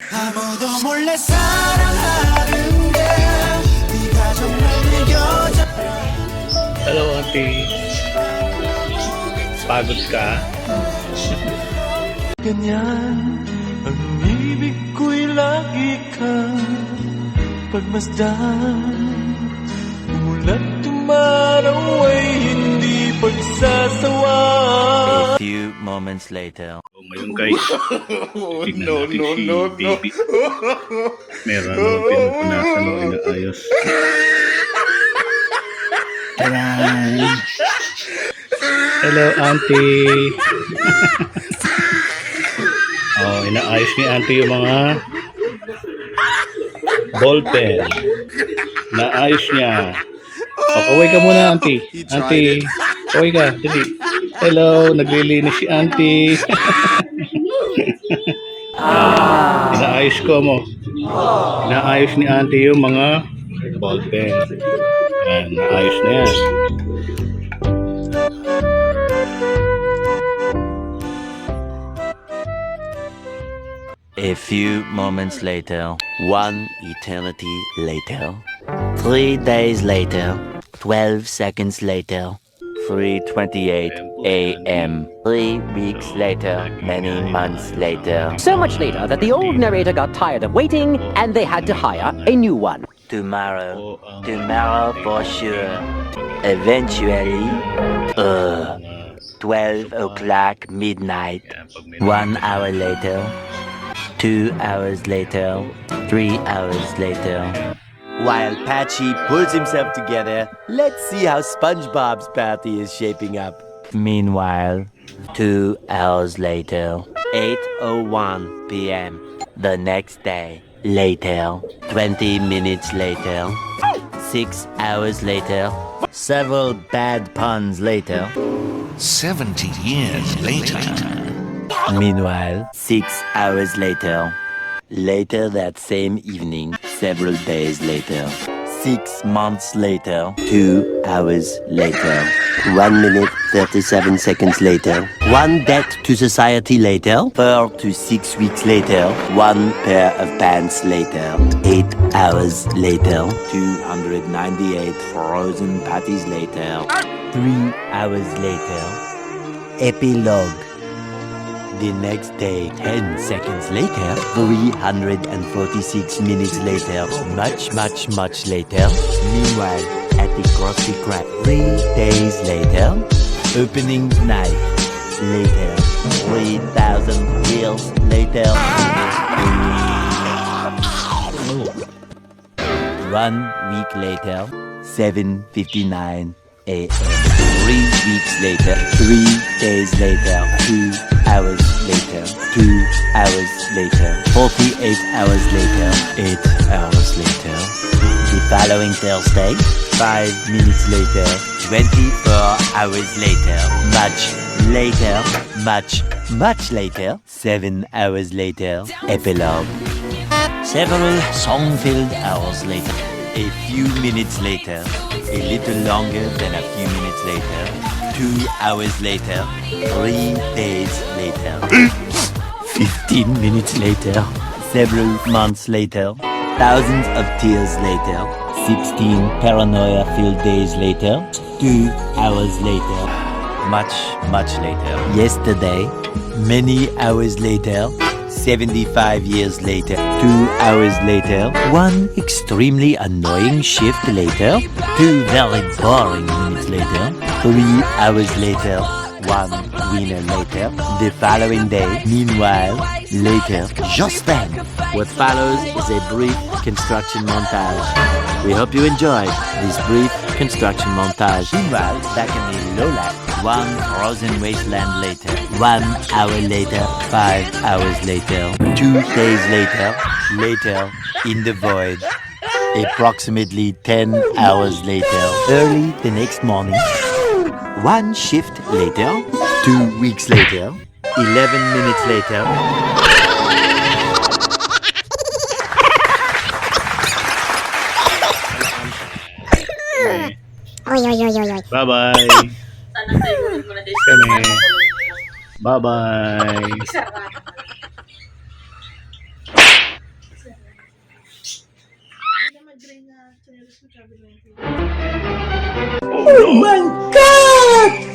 아무도 몰래 사랑하는 게 네가 정말 내 여자. Hello, Auntie. Pagod ka? Ganyan ang ibig ko'y lagi kang pagmasdan. Umulat tumaraw ay hindi pagsasawa. A few moments later. So, ngayon guys, tignan natin si Baby. Meron naman pinupunasan o inaayos. Taran! Hello, Auntie! Oh, inaayos ni Auntie yung mga ballpen. Naayos niya. Oh, kaway ka muna, Auntie. Auntie, kaway ka. Dali. Hello, naglilinis si Auntie. Inaayos ko mo. Inaayos ni Auntie yung mga ballpen. Ayan, naayos na yan. A few moments later. One eternity later. 3 days later. 12 seconds later. 3:28 a.m. 3 weeks later. Many months later. So much later that the old narrator got tired of waiting and they had to hire a new one. Tomorrow. Tomorrow for sure. Eventually. 12 o'clock midnight. 1 hour later. 2 hours later. 3 hours later. While Patchy pulls himself together, let's see how SpongeBob's party is shaping up. Meanwhile, 2 hours later, 8:01 p.m. The next day, later, 20 minutes later, 6 hours later, several bad puns later. 70 years later. Meanwhile, 6 hours later. Later that same evening, several days later. 6 months later. 2 hours later. 1 minute, 37 seconds later. 1 debt to society later. 4 to 6 weeks later. 1 pair of pants later. 8 hours later. 298 frozen patties later. 3 hours later. Epilogue. The next day, 10 seconds later, 346 minutes later, much later. Meanwhile, at the grocery crack, 3 days later, opening night later, 3,000 years later. 1 week later, 7:59 a.m. 3 weeks later, 3 days later, 2 hours later, 2 hours later, 48 hours later, 8 hours later. The following Thursday, 5 minutes later, 24 hours later, much later, 7 hours later, epilogue. Several song-filled hours later. A few minutes later, a little longer than a few minutes later, 2 hours later, 3 days later, 15 minutes later, several months later, thousands of tears later, 16 paranoia-filled days later, 2 hours later, much later, yesterday, many hours later, 75 years later, 2 hours later, 1 extremely annoying shift later, 2 very boring minutes later, 3 hours later, 1 winner later, the following day, meanwhile, later, just then. What follows is a brief construction montage. We hope you enjoyed this brief construction montage. Meanwhile, back in the lowland, 1 frozen wasteland later, 1 hour later, 5 hours later, 2 days later, in the void, approximately 10 hours later, early the next morning, 1 shift later, 2 weeks later, 11 minutes later. Bye-bye. Kami. Bye-bye. Oh my God!